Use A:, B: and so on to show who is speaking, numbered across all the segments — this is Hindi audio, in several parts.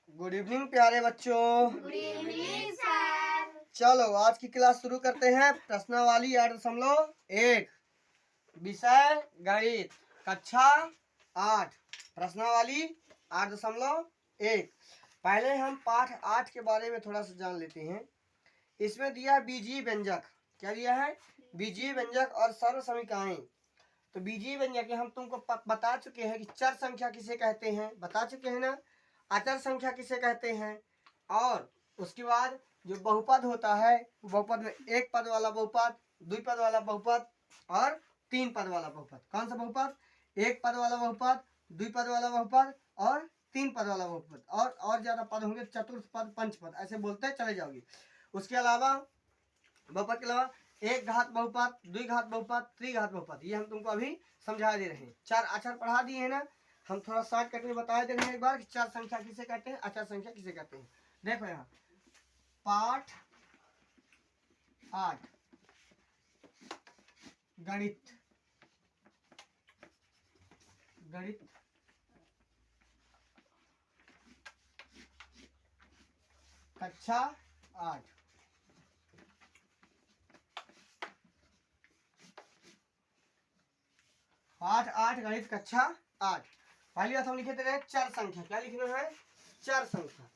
A: गुड इवनिंग प्यारे बच्चों।
B: Good evening sir.
A: चलो आज की क्लास शुरू करते हैं। प्रश्नावली 8.1 विषय गणित कक्षा 8 प्रश्नावली 8.1। पहले हम पाठ 8 के बारे में थोड़ा सा जान लेते हैं। इसमें दिया है बीजीय व्यंजक। क्या दिया है? बीजीय व्यंजक और सर्व समीकरण। तो बीजीय व्यंजक हम तुमको बता चुके हैं कि चर संख्या किसे कहते हैं, बता चुके हैं ना। अचर संख्या किसे कहते हैं, और उसके बाद जो बहुपद होता है बहुपद में एक पद वाला बहुपद, द्विपद वाला बहुपद और तीन पद वाला बहुपद। कौन सा बहुपद? एक पद वाला बहुपद, द्विपद वाला बहुपद और तीन पद वाला बहुपद। और ज्यादा पद होंगे, चतुर्थ पद, पंच पद, ऐसे बोलते चले जाओगे। उसके अलावा बहुपद के अलावा एक घात बहुपद, द्विघात बहुपद, त्रिघात बहुपद, ये हम तुमको अभी समझा दे रहे हैं। चार अक्षर पढ़ा दिए हैं ना। हम थोड़ा शॉर्टकट में बता दे रहे हैं एक बार कि चार संख्या किसे कहते हैं, अचर संख्या किसे कहते हैं। देखो यहाँ पाठ 8 गणित कक्षा 8। पाठ 8 गणित कक्षा 8। पहली बात हम लिखे थे चर संख्या। क्या लिखना है? चर संख्या।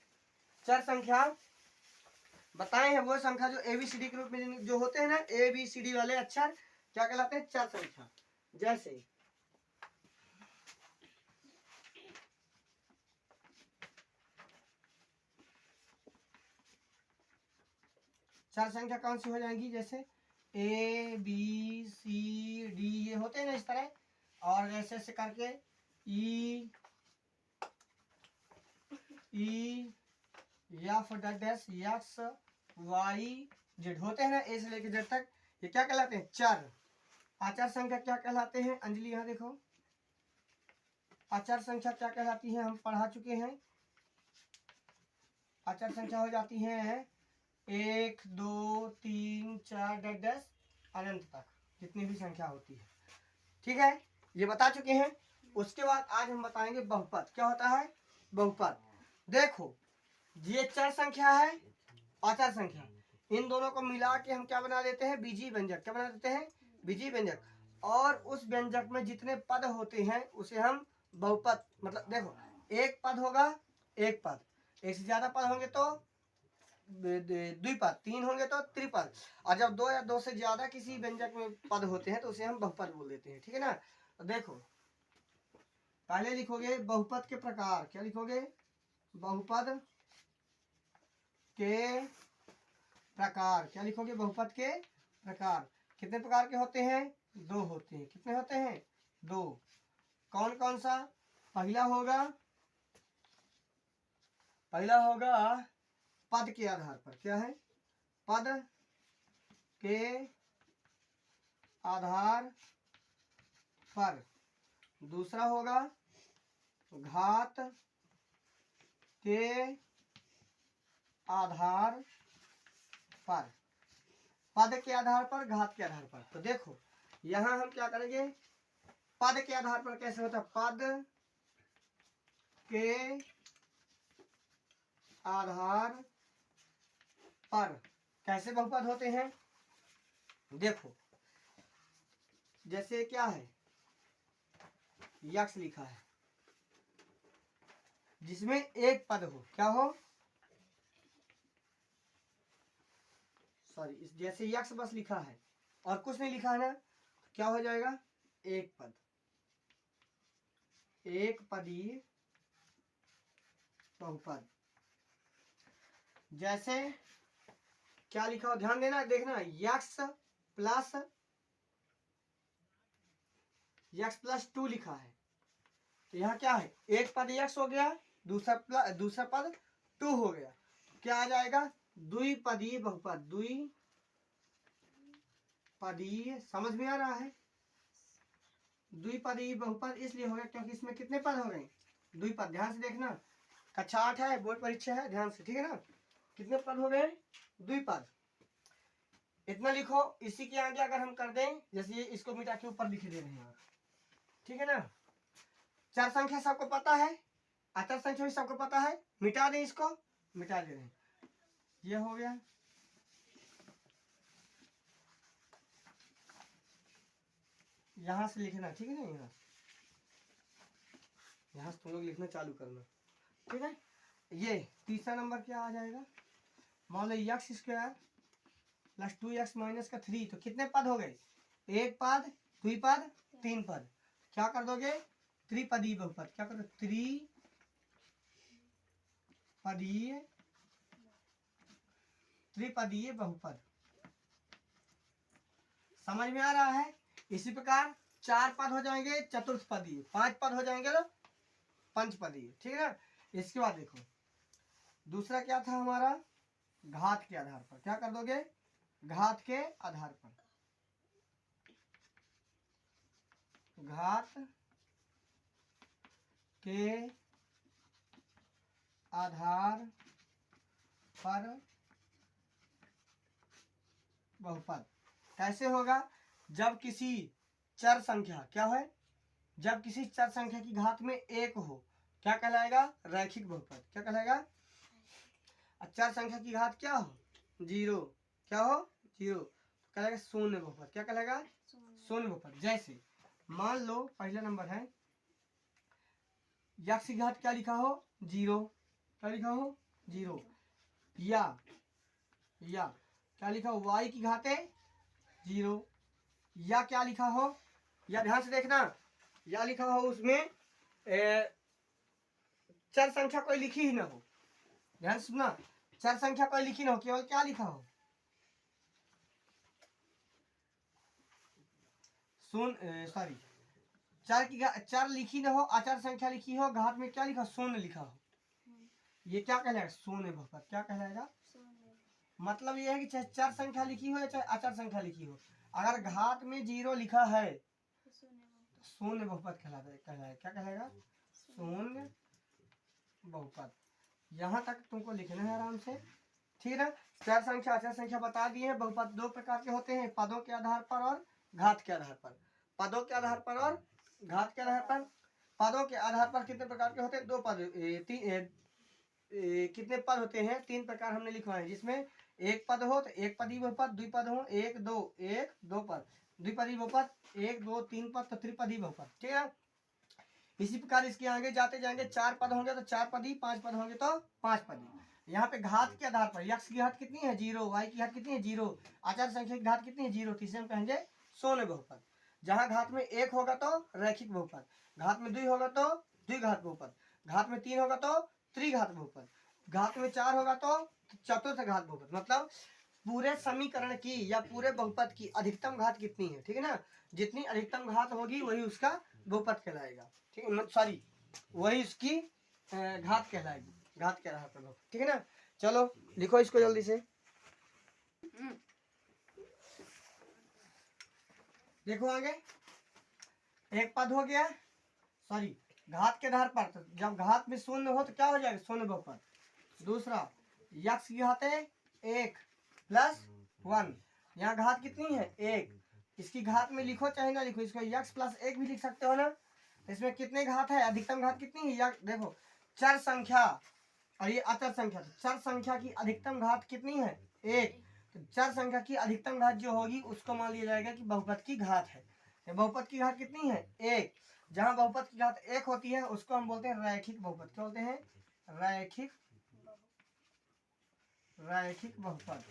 A: चर संख्या बताए हैं वो संख्या जो ABCD के रूप में जो होते हैं ना, ABCD वाले अक्षर क्या कहलाते हैं? चर संख्या। जैसे चार संख्या कौन सी हो जाएंगी? जैसे ABCD ये होते हैं ना इस तरह, और ऐसे ऐसे करके EFX होते हैं ना, ए से लेकर जेड तक। ये क्या कहलाते हैं? चर। आचार संख्या क्या कहलाते हैं? अंजलि यहाँ देखो, आचार संख्या क्या कहलाती है? हम पढ़ा चुके हैं। आचार संख्या हो जाती है 1 2 3 4 10 अनंत तक, जितनी भी संख्या होती है। ठीक है, ये बता चुके हैं। उसके बाद आज हम बताएंगे बहुपद। क्या होता है बहुपद? देखो ये चर संख्या है, आचार संख्या, इन दोनों को मिला के हम क्या बना देते हैं? बीजीय व्यंजक। क्या बना देते हैं? बीजीय व्यंजक। और उस व्यंजक में जितने पद होते हैं उसे हम बहुपद, मतलब देखो एक पद होगा, एक पद, एक से ज्यादा पद होंगे तो द्विपद, तीन होंगे तो त्रिपद, और जब दो या दो से ज्यादा किसी व्यंजक में पद होते हैं तो उसे हम बहुपद बोल देते हैं। ठीक है ना। तो देखो पहले लिखोगे बहुपद के प्रकार। क्या लिखोगे? बहुपद के प्रकार। क्या लिखोगे? बहुपद के प्रकार। कितने प्रकार के होते हैं? दो होते हैं। कितने होते हैं? दो। कौन कौन सा? पहला होगा पद के आधार पर। क्या है? पद के आधार पर। दूसरा होगा घात के आधार पर। पद के आधार पर, घात के आधार पर। तो देखो यहां हम क्या करेंगे? पद के आधार पर कैसे होता है? पद के आधार पर कैसे बहुपद होते हैं? देखो जैसे क्या है, यक्ष लिखा है जिसमें एक पद हो। क्या हो? सॉरी, जैसे यक्ष बस लिखा है और कुछ नहीं लिखा है ना, क्या हो जाएगा? एक पद, एक पदीय बहुपद। जैसे क्या लिखा हो? ध्यान देना, देखना, यक्ष प्लस 2 लिखा है। तो यहाँ क्या है? एक पद यक्ष हो गया, दूसरा पद 2 हो गया। क्या आ जाएगा? द्विपदीय बहुपद। द्विपदीय, समझ में आ रहा है? द्विपदीय बहुपद इसलिए हो गया क्योंकि इसमें कितने पद हो गए? द्विपद। ध्यान से देखना, कक्षा 8 है, बोर्ड परीक्षा है, ध्यान से। ठीक है ना। कितने पद हो गए? द्विपद। इतना लिखो। इसी के आगे अगर हम कर दें, जैसे ये इसको मिटा के ऊपर लिख दे रहे हैं आप। ठीक है ना। चार संख्या सबको पता है, अचर संख्या भी सबको पता है, मिटा दें इसको, मिटा दे रहे हैं। ये हो गया, यहां से लिखना, ठीक है ना, यहाँ से तुम लोग लिखना चालू करना, ठीक है। ये तीसरा नंबर क्या आ जाएगा, मान लो x square plus 2x minus का 3, तो कितने पद हो गए, एक पद, द्विपद, तीन पद। क्या कर दोगे, त्रिपदीय बहुपद, क्या कर दो, त्रिपदीय बहुपद। समझ में आ रहा है। इसी प्रकार 4 पद हो जाएंगे चतुर्थपदीय, 5 पद हो जाएंगे तो पंचपदीय, ठीक है ना। इसके बाद देखो दूसरा क्या था हमारा, घात के आधार पर, क्या कर दोगे, घात के आधार पर, घात के आधार पर बहुपद। कैसे होगा, जब किसी चर संख्या, क्या है, जब किसी चर संख्या की घात में एक हो, क्या कहलाएगा, रैखिक बहुपद। क्या कहलाएगा, चर संख्या की घात क्या हो, 0, क्या हो, 0, तो कहलाएगा शून्य बहुपद। क्या कहलाएगा, शून्य बहुपद। जैसे मान लो पहला नंबर है, x की घात क्या लिखा हो, 0, क्या लिखा हो, 0, या क्या लिखा हो, y की घात है 0, या क्या लिखा हो, या ध्यान से देखना, या लिखा हो उसमें चर संख्या कोई लिखी ही ना हो, ध्यान से सुनना, चर संख्या कोई लिखी ना हो, केवल क्या लिखा हो, सॉरी, चर लिखी ना हो, अचर संख्या लिखी हो, घात में क्या लिखा, शून्य लिखा हो, ये क्या कहलाएगा, शून्य बहुपद। क्या कहलाएगा, मतलब ये है कि चाहे चर संख्या लिखी हो या चाहे अचर संख्या लिखी हो, अगर घात में 0 लिखा है तो शून्य बहुपद कहलाएगा। क्या कहलाएगा, शून्य बहुपद। यहाँ तक तुमको लिखना है आराम से, ठीक है। चर संख्या अचर संख्या बता दिए हैं। बहुपद 2 प्रकार के होते हैं, पदों के आधार पर और घात के आधार पर। पदों के आधार पर और घात के आधार पर। पदों के आधार पर कितने प्रकार के होते हैं, 2 पद, कितने पद होते हैं, 3 प्रकार हमने लिखवाए, जिसमें एक पद हो तो एक पदी बहुपद, द्विपद हो 1 2 पद, द्विपदी बहुपद 1 2 3 पद तो त्रिपदी बहुपद, ठीक है। इसी प्रकार इसके आगे जाते जाएंगे, 4 पद होंगे तो 4 पदी, 5 पद होंगे तो 5 पदी। यहाँ पे घात के आधार पर x की घात कितनी है, 0, y की घात कितनी है, 0, आचार संख्या की घात कितनी है, 0, तीसरे में कहेंगे शून्य बहुपद। जहाँ घात में 1 होगा तो रैखिक बहुपद, घात में 2 होगा तो द्विघात बहुपद, घात में 3 होगा तो त्रिघात बहुपद, घात में 4 होगा तो चतुर्थ घात बहुपद। मतलब पूरे समीकरण की या पूरे बहुपद की अधिकतम घात कितनी है, ठीक है ना, जितनी अधिकतम घात होगी वही उसका बहुपद कहलाएगा, ठीक है, सॉरी वही उसकी घात कहलाएगी, घात के आधार पर, ठीक है ना। चलो लिखो इसको जल्दी से, देखो आगे, एक पद हो गया, सॉरी घात के आधार पर, तो जब घात में शून्य हो तो क्या हो जाएगा, शून्य बहुपद। दूसरा x की घात है 1 प्लस 1, यहाँ घात कितनी है 1, इसकी घात में लिखो चाहे ना लिखो, इसको x प्लस 1 भी लिख सकते हो ना। इसमें कितने घात है, अधिकतम घात कितनी है, देखो चर संख्या और ये अचर संख्या, चर संख्या की अधिकतम घात कितनी है 1, तो चर संख्या की अधिकतम घात जो होगी उसको मान लिया जाएगा कि बहुपद की घात है। बहुपद की घात कितनी है 1, जहां बहुपद की घात 1 होती है उसको हम बोलते हैं रैखिक बहुपद। क्या बोलते हैं, रैखिक बहुपद।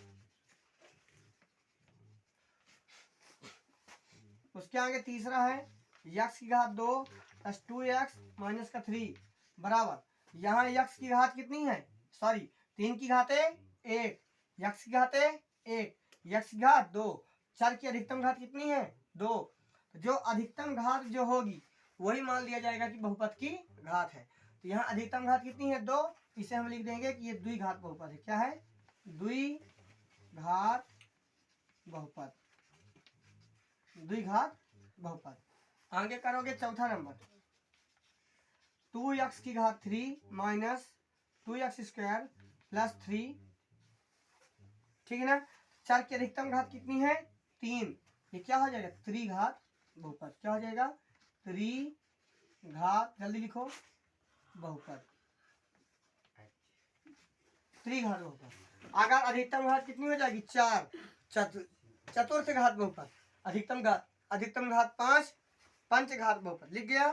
A: उसके आगे तीसरा है x की घात 2 प्लस 2x माइनस का 3 बराबर, यहाँ x की घात कितनी है, सॉरी 3 की घात है 1, x की घात है 1, x की घात 2, चर की अधिकतम घात कितनी है 2, जो अधिकतम घात जो होगी वही मान लिया जाएगा कि बहुपद की घात है। तो यहाँ अधिकतम घात कितनी है 2, इसे हम लिख देंगे कि ये द्विघात बहुपद है। क्या है, द्विघात बहुपद, द्विघात बहुपद। आगे करोगे चौथा नंबर, 2x की घात 3 माइनस 2x स्क्वायर प्लस 3, ठीक है ना। चर की अधिकतम घात कितनी है 3, ये क्या हो जाएगा त्रिघात बहुपद। क्या हो जाएगा, त्रिघात, जल्दी लिखो बहुपद। त्रिघात बहुपद। अगर अधिकतम घात कितनी हो जाएगी 4, चतुर्थ घात बहुपद। अधिकतम घात 5, पंचघात बहुपद। लिख गया।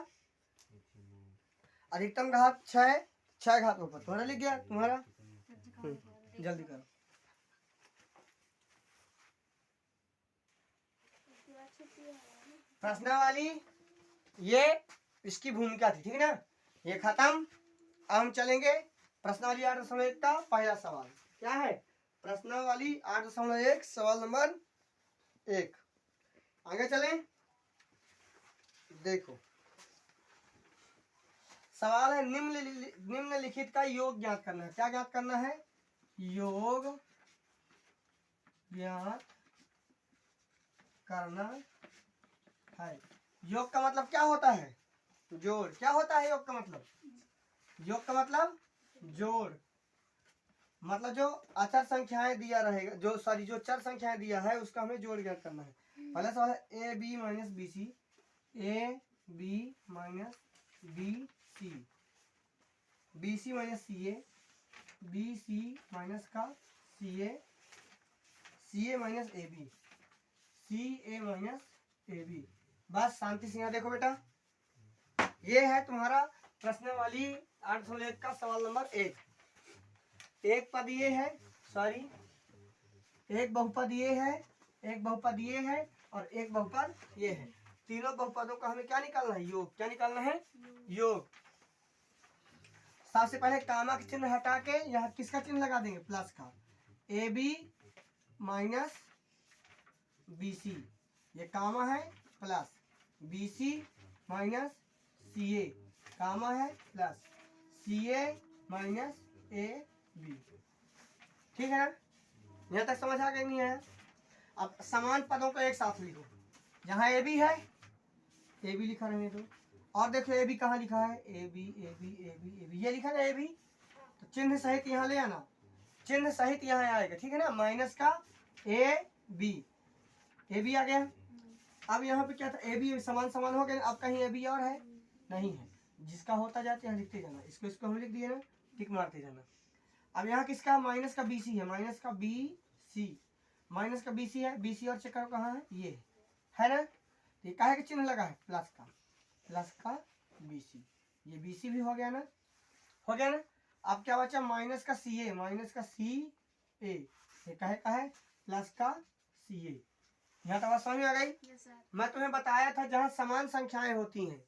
A: अधिकतम घात 6, 6 घात बहुपद। तुम्हारा लिख गया तुम्हारा। जल्दी करो। प्रश्नावली ये इसकी भूमिका थी, ठीक है ना। ये खत्म। अब हम चलेंगे प्रश्नावली 8.1 का पहला सवाल। क्या है? प्रश्नावली 8.1 सवाल नंबर 1। आगे चलें। देखो सवाल है निम्नलिखित का योग ज्ञात करना है। क्या ज्ञात करना है? योग ज्ञात करना है। योग का मतलब क्या होता है? जोड़। क्या होता है योग का मतलब? योग का मतलब जोड़। मतलब जो अचर संख्याएं दिया रहेगा, जो चर संख्याएं दिया है उसका हमें जोड़ ज्ञात करना है। पहला सवाल है A B minus B c, a B minus B c, b C minus C a, b C minus का सी ए माइनस ए बी, सी ए माइनस ए बी। बस शांति से यहाँ देखो बेटा, ये है तुम्हारा प्रश्नावली 8.1 का सवाल नंबर 1। एक पद ये है, सॉरी एक बहुपद ये है, एक बहुपद ये है और एक बहुपद ये है। तीनों बहुपदों का हमें क्या निकालना है? योग। क्या निकालना है? योग। सबसे पहले कामा का चिन्ह हटा के यहाँ किसका चिन्ह लगा देंगे? प्लस का। A B minus B C, ये कामा है, plus B C minus C A, comma है, प्लस सी ए माइनस ए बी। ठीक है ना? यहाँ तक समझ आ गई नहीं है? अब समान पदों को एक साथ लिखो। जहाँ ए बी है, ए बी लिखा रहने दो। और देखो ए बी कहाँ लिखा है? ए B A B A B A B, ये लिखा है ए बी, तो चिन्ह सहित यहाँ ले आना, चिन्ह सहित यहाँ आएगा। ठीक है ना? माइनस का ए बी आ गया। अब यहाँ पे क्या था? ए बी समान समान हो गया। अब कहीं ए बी और है? नहीं है। जिसका होता जाते यहाँ लिखते जाना। इसको हम लिख दिए ना, टिक मारते जाना। अब यहाँ किसका? माइनस का बी सी है, माइनस का बी सी, माइनस का बी सी है। बी सी और चेक करो कहाँ है? ये है ना? ये काहे का चिन्ह लगा है? प्लस का बी सी। ये बी सी भी हो गया ना? हो गया ना? अब क्या बचा? माइनस का सी ए, माइनस का सी ए, ये काहे का है? प्लस का सी ए। यहाँ तक बात समझ में आ गई? मैं तुम्हें बताया था जहाँ समान संख्याएं होती हैं,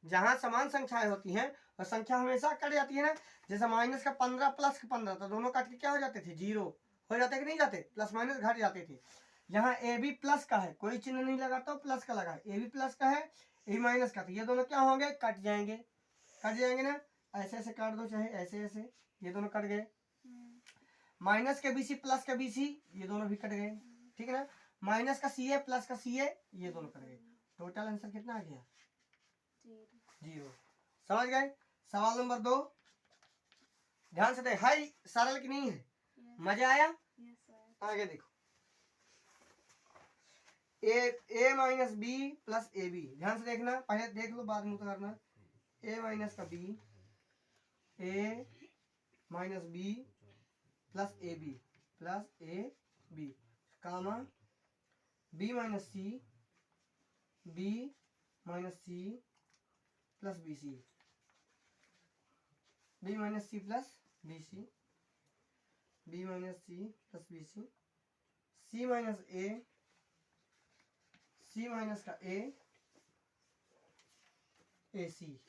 A: जहाँ समान संख्याएं होती हैं और संख्या हमेशा कट जाती है ना। जैसे माइनस का 15 प्लस का 15, तो दोनों कट के क्या हो जाते थे? 0 हो जाते कि नहीं जाते? प्लस माइनस घट जाते थे। यहाँ ए बी प्लस का है, कोई चिन्ह नहीं लगा तो प्लस का लगा है। ए बी प्लस का है, ए बी माइनस का, तो ये दोनों क्या होंगे? कट जाएंगे। कट जाएंगे ना? ऐसे ऐसे काट दो, चाहे ऐसे ऐसे, ये दोनों कट गए। माइनस के बी सी प्लस का बी सी, ये दोनों भी कट गए। ठीक है ना? माइनस का सी ए प्लस का सी ए, ये दोनों कर गए। टोटल आंसर कितना आ गया? 0। समझ गए? सवाल नंबर 2 ध्यान से देख। हाई सरल की नहीं है? मजा आया? आगे देखो। A minus b plus a b, ध्यान से देखना, पहले देख लो बाद में उतारना। ए माइनस का b, a minus b plus a b, comma b minus c, b minus c plus B c, b minus c plus B c, b minus c plus B c, c minus a, c minus का a, A C,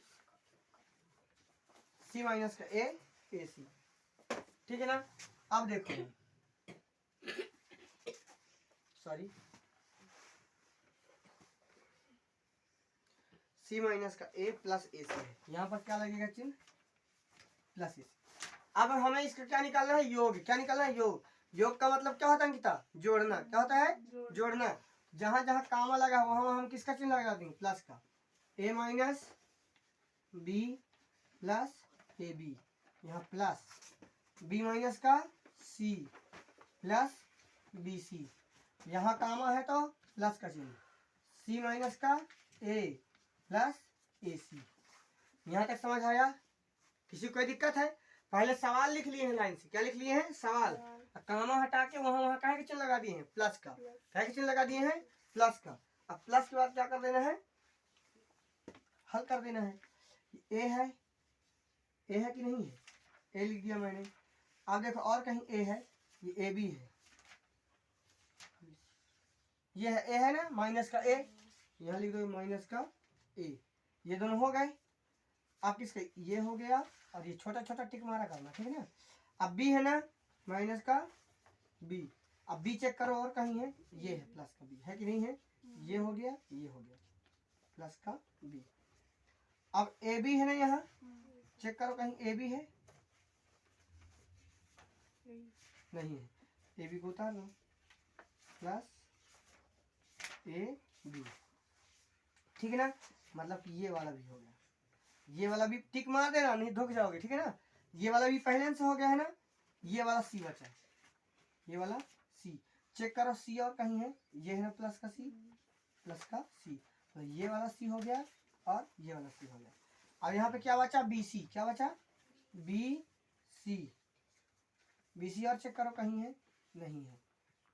A: c minus का ए, ए सी। ठीक है ना? अब देखो, सॉरी, सी माइनस का ए प्लस ए सी है। यहाँ पर क्या लगेगा? चिन्ह प्लस ए सी। अब हमें इसका क्या निकालना है? योग। क्या निकालना है? योग। योग का मतलब क्या होता है अंकिता? जोड़ना। क्या होता है? जोड़ना। जहां जहां कामा लगा वहां हम किसका चिन्ह लगा देंगे? प्लस का। A minus b plus a b, यहाँ प्लस बी माइनस का सी प्लस बी सी, यहाँ कामा है तो प्लस का चिन्ह, सी माइनस का ए प्लस ए सी। यहाँ तक समझ आया? किसी को कोई दिक्कत है? पहले सवाल लिख लिए हैं लाइन से, क्या लिख लिए हैं सवाल, कामा हटा के वहां वहां काहे के चिन्ह लगा दिए हैं प्लस का, काहे के चिन्ह लगा दिए हैं प्लस का। अब प्लस के बाद क्या कर देना है, हल कर देना है। ए है, ए है कि नहीं है, ए लिख दिया मैंने। अब देखो और कहीं ए है, ये ए बी है, ये है ए है ना, माइनस का ए, यहाँ लिख दो माइनस का ए, ये दोनों हो गए। अब किसके, ये हो गया और ये छोटा छोटा टिक मारा करना, ठीक है ना। अब बी है ना, माइनस का बी, अब बी चेक करो और कहीं है, ये है प्लस का बी, है कि नहीं है, ये हो गया, ये हो गया प्लस का बी। अब ए बी है ना, यहाँ चेक करो कहीं ए बी है, नहीं है, ए बी को उतार लो, प्लस ए बी, ठीक है ना। मतलब ये वाला भी हो गया, ये वाला भी टिक मार देना, नहीं धुक जाओगे, ठीक है ना। ये वाला भी पहले से हो गया है ना, ये वाला सी बचा है, ये वाला सी चेक करो, सी और कहीं है, ये है ना प्लस का सी, प्लस का सी, तो ये वाला सी हो गया और ये वाला सी हो गया। अब यहाँ पे क्या बचा, बी सी, क्या बचा बी सी, बी सी और चेक करो कहीं है, नहीं है,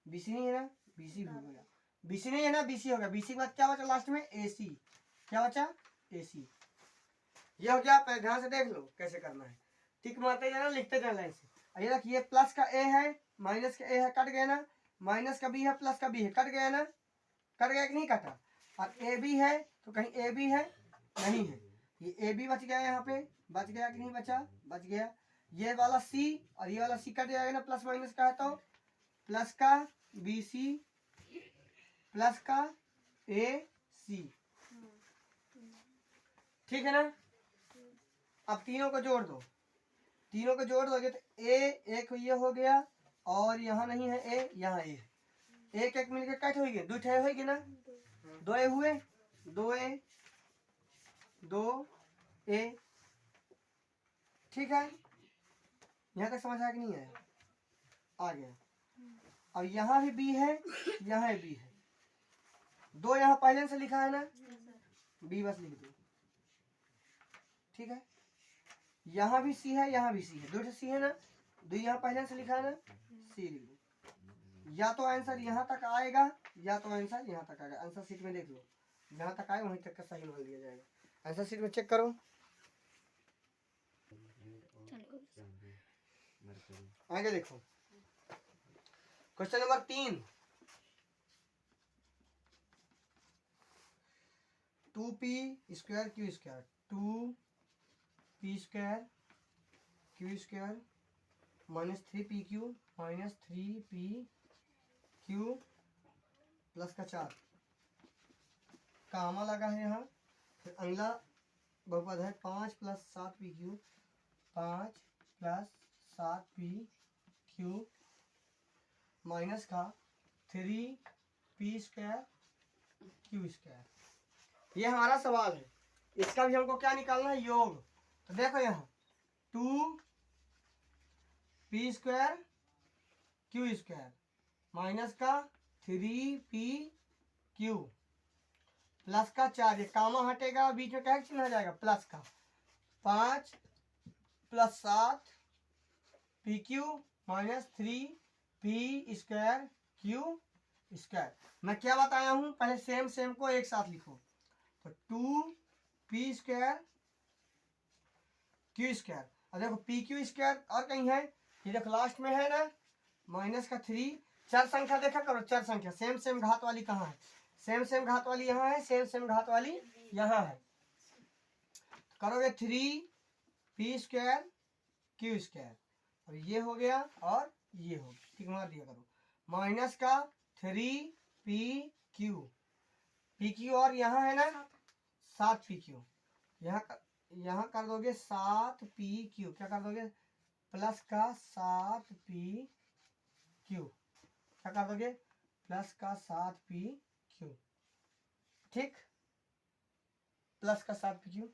A: बी सी नहीं है ना, बी सी भी हो गया, बी सी नहीं है ना, बी सी हो गया, बी सी के बाद क्या बचा लास्ट में, ए सी, क्या बचा ए सी, ये हो गया। पहले ध्यान से देख लो कैसे करना है, टिक मारते जाना, लिखते जाना ऐसे। ये देखिए ये प्लस का ए है, माइनस का ए है, कट गया ना, माइनस का बी है, प्लस का बी है, कट गया ना, कट गया कि नहीं कटा। और ए बी है तो कहीं ए बी है, नहीं है, ये ए बी बच गया, यहाँ पे बच गया कि नहीं बचा, बच गया। ये वाला सी और ये वाला सी कट जाएगा ना, प्लस माइनस का है तो प्लस का बी सी प्लस का ए सी, ठीक है ना। अब तीनों को जोड़ दो, तीनों को जोड़ दोगे तो ए एक ये हो गया और यहाँ नहीं है ए, यहाँ ए है, एक एक मिलकर कट हो गए, दो ठे होगी ना, दो ए हुए, दो ए, दो ए, ठीक है। यहाँ तक समझ आया कि नहीं आया, आ गया। अब यहाँ भी बी है, यहाँ बी है, दो यहाँ पहले से लिखा है ना, बी बस लिख दो, ठीक है। यहाँ भी सी है, यहाँ भी सी है, दो सी है ना, दो यहाँ पहले से लिखा है ना, सी लिख दो। या तो आंसर यहाँ तक आएगा या तो आंसर यहाँ तक आएगा, आंसर शीट में देख लो, जहाँ तक आए वहीं तक का सही बोल दिया जाएगा। आंसर शीट में चेक करो, आगे देखो question number 3, 2p square Q square, 2p square Q square minus 3pq minus 3pq plus का 4, कामा लगा है यहाँ, फिर अगला बहुपद है 5 plus 7pq, 5 plus 7pq minus का 3p स्क्वायर क्यू स्क्वायर। ये हमारा सवाल है, इसका भी हमको क्या निकालना है, योग। तो देखो यहाँ 2p square Q square minus का 3pq प्लस का 4, ये कामा हटेगा, बीच में क्या चिन्ह आ जाएगा प्लस का, 5 plus 7pq minus 3p square Q square. मैं क्या बताया हूँ, पहले सेम सेम को एक साथ लिखो, तो 2p स्क्वायर क्यू स्क्वायर, और देखो पी क्यू स्क्वायर और कहीं है, ये देखो लास्ट में है ना, माइनस का 3, चार संख्या देखा करो, चार संख्या सेम सेम घात वाली कहाँ है, सेम सेम घात वाली यहाँ है, सेम सेम घात वाली यहाँ है, तो करोगे 3p स्क्वायर क्यू स्क्वायर, और ये हो गया और ये हो गया, ठीक मार दिया करो, माइनस का 3pq, pq और यहाँ है ना 7pq, यहाँ कर दोगे 7pq, क्या कर दोगे प्लस का 7pq, क्या कर दोगे प्लस का 7pq, ठीक, प्लस का 7pq।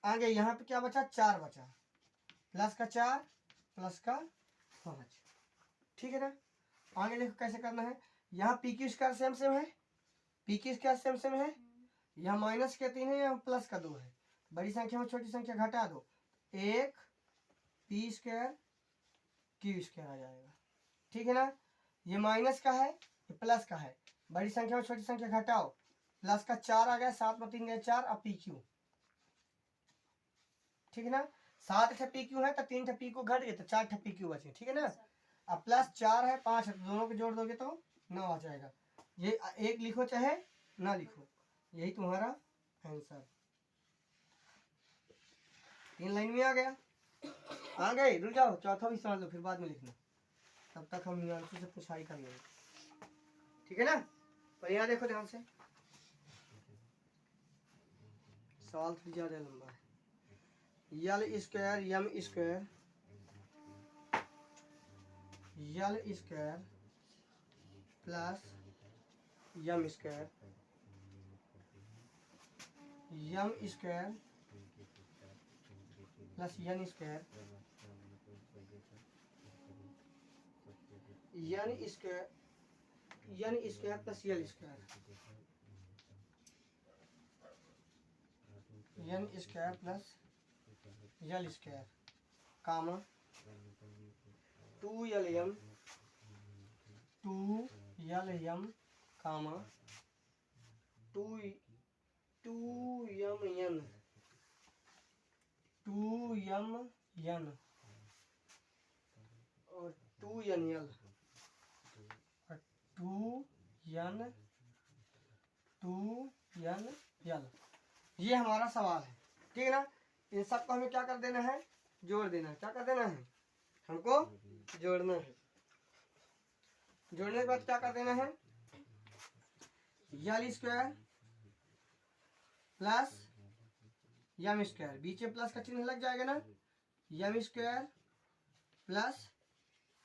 A: आगे यहाँ पे क्या बचा, 4 बचा, प्लस का 4 प्लस का 5, ठीक है ना। आगे देखो कैसे करना है, यहाँ p q square same same है, p q square same same है, यहाँ माइनस के 3 है, यहाँ प्लस का 2 है, बड़ी संख्या में छोटी संख्या घटा दो, 1 पी स्क्वायर क्यू स्क्वायर आ जाएगा। ठीक है ना। ये माइनस का है, ये प्लस का है। बड़ी संख्या में छोटी संख्या घटाओ। प्लस का 4 आ गया, 7 में 3 गए 4, अब पी क्यू। ठीक है ना। 7 ठे पी क्यू है तो 3 ठे पी क्यू घट गए तो 4 ठे पी क्यू बचे। ठीक है ना। अब प्लस 4 है 5 है तो दोनों को जोड़ दोगे तो 9 आ जाएगा। ये एक लिखो चाहे ना लिखो, यही तुम्हारा आंसर। 3 लाइन में आ गया। आ गए, रुक जाओ, चौथा भी समझ लो फिर बाद में लिखना। तब तक हम हिमांशु से पुछाई कर लेंगे। ठीक है ना। पर यहाँ देखो ध्यान से, सवाल थोड़ी ज्यादा लंबा है। L square m square plus m square plus n square plus l square plus l square comma 2LM comma 2MN और 2NL और 2NL। ये हमारा सवाल है। ठीक है ना। इन सबको हमें क्या कर देना है, जोड़ देना है। क्या कर देना है, हमको जोड़ना है। जोड़ने के बाद क्या कर देना है, l square plus m square, बीच में प्लस का चिन्ह लग जाएगा ना, m square plus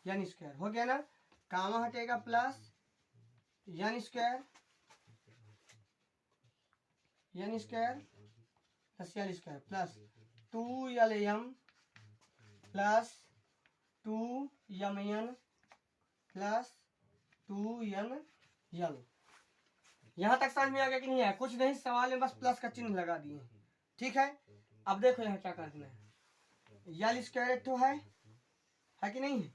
A: n square हो गया ना। कामा हटेगा plus n square plus l square plus 2LM plus 2MN plus 2NL। यहाँ तक समझ में आ गया कि नहीं है? कुछ नहीं, सवाल में बस प्लस का चिन्ह लगा दिए। ठीक है। अब देखो यहाँ क्या करना है, यल स्क्वायर एक तो है कि नहीं है,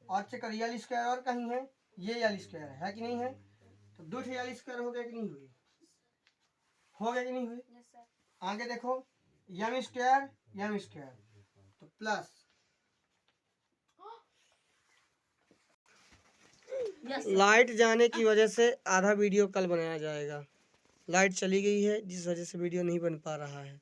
A: और चेक कर यल स्क्वायर और कहीं है, ये यल स्क्वायर है कि नहीं है, तो 2 यल स्क्वायर हो गया कि नहीं हुई, हो गया कि नहीं हुई। आगे देखो यम स्क्वायर तो प्लस लाइट जाने की वजह से आधा वीडियो कल बनाया जाएगा। लाइट चली गई है जिस वजह से वीडियो नहीं बन पा रहा है।